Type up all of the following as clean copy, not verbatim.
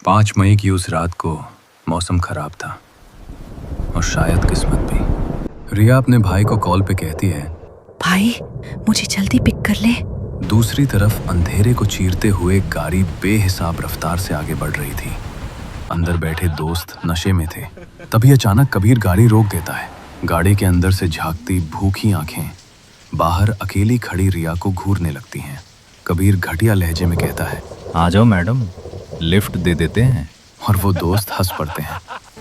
5 मई की उस रात को मौसम खराब था और शायद किस्मत भी। रिया अपने भाई को कॉल पे कहती है, भाई मुझे जल्दी पिक कर ले। दूसरी तरफ अंधेरे को चीरते हुए गाड़ी बेहिसाब रफ्तार से आगे बढ़ रही थी। अंदर बैठे दोस्त नशे में थे। तभी अचानक कबीर गाड़ी रोक देता है। गाड़ी के अंदर से झांकती भूखी आंखें बाहर अकेली खड़ी रिया को घूरने लगती हैं। कबीर घटिया लहजे में कहता है, आ जाओ मैडम, लिफ्ट दे देते हैं। और वो दोस्त हंस पड़ते हैं।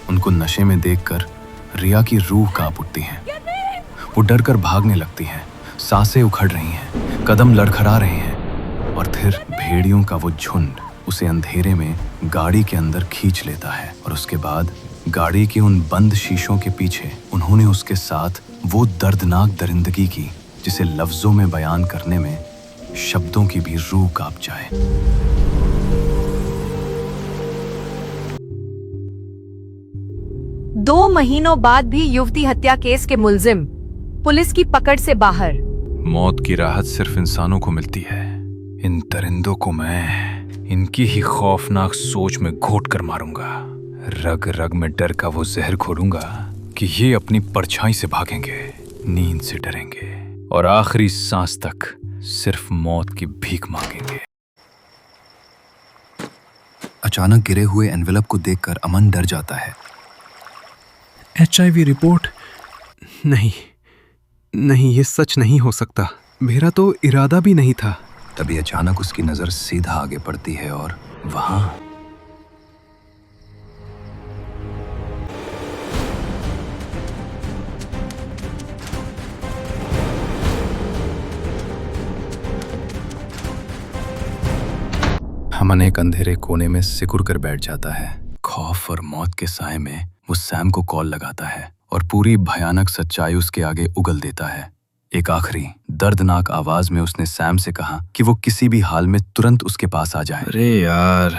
उनको नशे में देखकर रिया की रूह कांप उठती है। वो डर कर भागने लगती है। सांसें उखड़ रही हैं, कदम लड़खड़ा रहे हैं और फिर भेड़ियों का वो झुंड उसे अंधेरे में गाड़ी के अंदर खींच लेता है। और उसके बाद गाड़ी के उन बंद शीशों के पीछे उन्होंने उसके साथ वो दर्दनाक दरिंदगी की जिसे लफ्जों में बयान करने में शब्दों की भी रूह कांप जाए। 2 महीनों बाद भी युवती हत्या केस के मुल्जिम पुलिस की पकड़ से बाहर। मौत की राहत सिर्फ इंसानों को मिलती है। इन दरिंदों को मैं इनकी ही खौफनाक सोच में घोट कर मारूंगा। रग रग में डर का वो जहर घोलूंगा कि ये अपनी परछाई से भागेंगे, नींद से डरेंगे और आखिरी सांस तक सिर्फ मौत की भीख मांगेंगे। अचानक गिरे हुए एनवेलप को देखकर अमन डर जाता है। HIV report? नहीं, ये सच नहीं हो सकता। मेरा तो इरादा भी नहीं था। तभी अचानक उसकी नजर सीधा आगे पड़ती है और वहां अमन एक अंधेरे कोने में सिकुड़ कर बैठ जाता है। खौफ और मौत के साए में वो सैम को कॉल लगाता है और पूरी भयानक सच्चाई उसके आगे उगल देता है। एक आखिरी दर्दनाक आवाज में उसने सैम से कहा कि वो किसी भी हाल में तुरंत उसके पास आ जाए। अरे यार,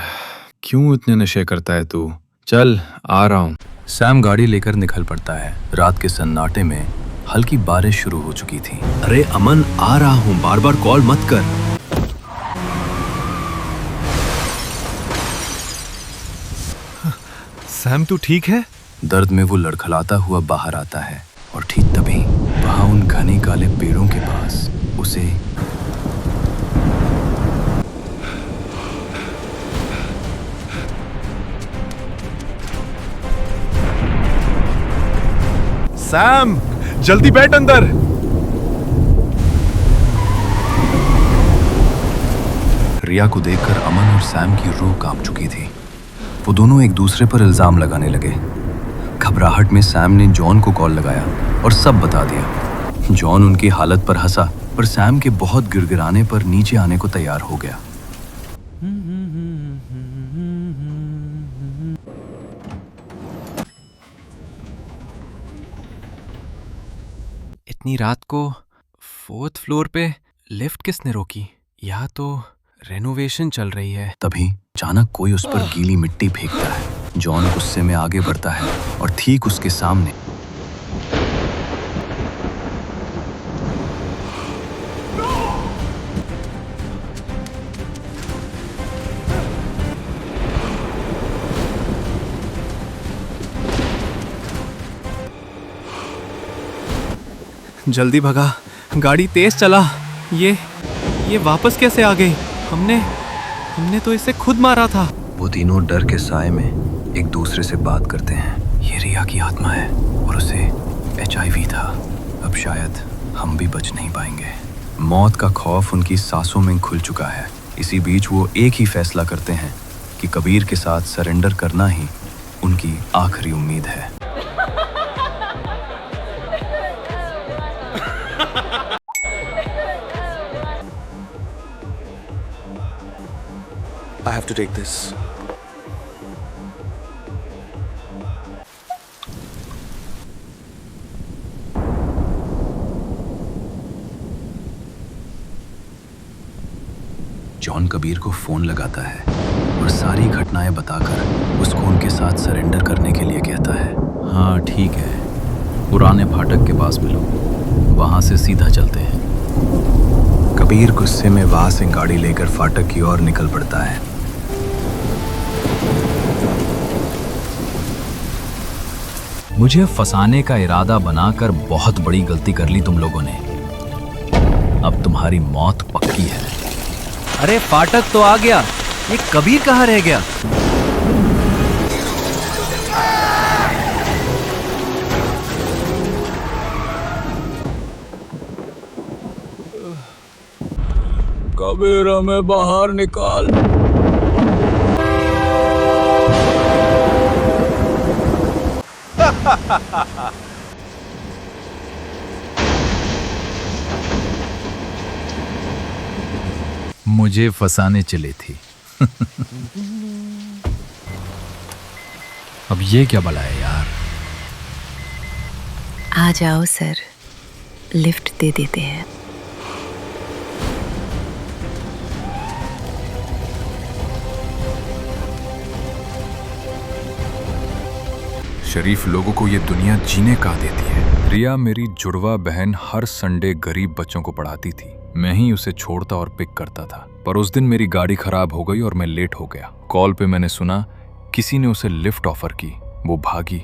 क्यों इतने नशे करता है तू? चल आ रहा हूँ। सैम गाड़ी लेकर निकल पड़ता है। रात के सन्नाटे में हल्की बारिश शुरू हो चुकी थी। अरे अमन, आ रहा हूँ, बार बार कॉल मत कर। सैम, तू ठीक है? दर्द में वो लड़खड़ाता हुआ बाहर आता है और ठीक तभी वहां उन घने काले पेड़ों के पास उसे सैम, जल्दी बैठ अंदर। रिया को देखकर अमन और सैम की रूह कांप चुकी थी। वो दोनों एक दूसरे पर इल्जाम लगाने लगे। घबराहट में सैम ने जॉन को कॉल लगाया और सब बता दिया। जॉन उनकी हालत पर हंसा पर सैम के बहुत गिड़गिड़ाने पर नीचे आने को तैयार हो गया। इतनी रात को 4th फ्लोर पे लिफ्ट किसने रोकी? यहाँ तो रेनोवेशन चल रही है। तभी अचानक कोई उस पर गीली मिट्टी फेंकता है। जॉन गुस्से में आगे बढ़ता है और ठीक उसके सामने जल्दी भगा, गाड़ी तेज चला। ये वापस कैसे आ गई? हमने तो इसे खुद मारा था। वो तीनों डर के साए में एक दूसरे से बात करते हैं। ये रिया की आत्मा है और उसे HIV था। अब शायद हम भी बच नहीं पाएंगे। मौत का खौफ उनकी सांसों में खुल चुका है। इसी बीच वो एक ही फैसला करते हैं कि कबीर के साथ सरेंडर करना ही उनकी आखिरी उम्मीद है। I have to take this. John Kabir को फोन लगाता है और सारी घटनाएं बताकर उसको उनके साथ सरेंडर करने के लिए कहता है। हाँ ठीक है, पुराने फाटक के पास मिलो, वहां से सीधा चलते हैं। कबीर गुस्से में वहां से गाड़ी लेकर फाटक की ओर निकल पड़ता है। मुझे फंसाने का इरादा बनाकर बहुत बड़ी गलती कर ली तुम लोगों ने। अब तुम्हारी मौत पक्की है। अरे फाटक तो आ गया, ये कबीर कहाँ रह गया? कबीर हमें बाहर निकाल। मुझे फंसाने चली थी। अब ये क्या भला है यार। आ जाओ सर, लिफ्ट दे देते हैं। शरीफ लोगों को ये दुनिया जीने का देती है। रिया मेरी जुड़वा बहन हर संडे गरीब बच्चों को पढ़ाती थी। मैं ही उसे छोड़ता और पिक करता था। पर उस दिन मेरी गाड़ी खराब हो गई और मैं लेट हो गया। कॉल पे मैंने सुना किसी ने उसे लिफ्ट ऑफर की। वो भागी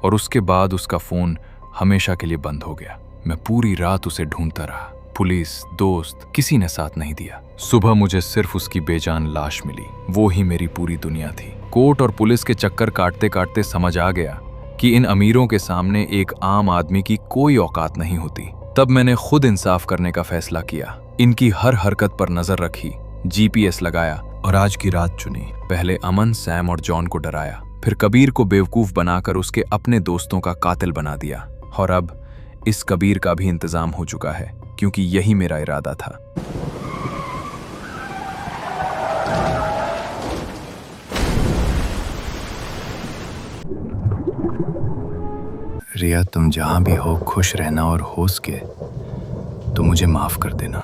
और उसके बाद उसका फोन हमेशा के लिए बंद हो गया। मैं पूरी रात उसे ढूंढता रहा। पुलिस, दोस्त, किसी ने साथ नहीं दिया। सुबह मुझे सिर्फ उसकी बेजान लाश मिली। वो ही मेरी पूरी दुनिया थी। कोर्ट और पुलिस के चक्कर काटते काटते समझ आ गया कि इन अमीरों के सामने एक आम आदमी की कोई औकात नहीं होती। तब मैंने खुद इंसाफ करने का फैसला किया। इनकी हर हरकत पर नजर रखी, जीपीएस लगाया और आज की रात चुनी। पहले अमन, सैम और जॉन को डराया, फिर कबीर को बेवकूफ बनाकर उसके अपने दोस्तों का कातिल बना दिया। और अब इस कबीर का भी इंतजाम हो चुका है, क्योंकि यही मेरा इरादा था। रिया, तुम जहां भी हो खुश रहना और हो सके तो मुझे माफ कर देना।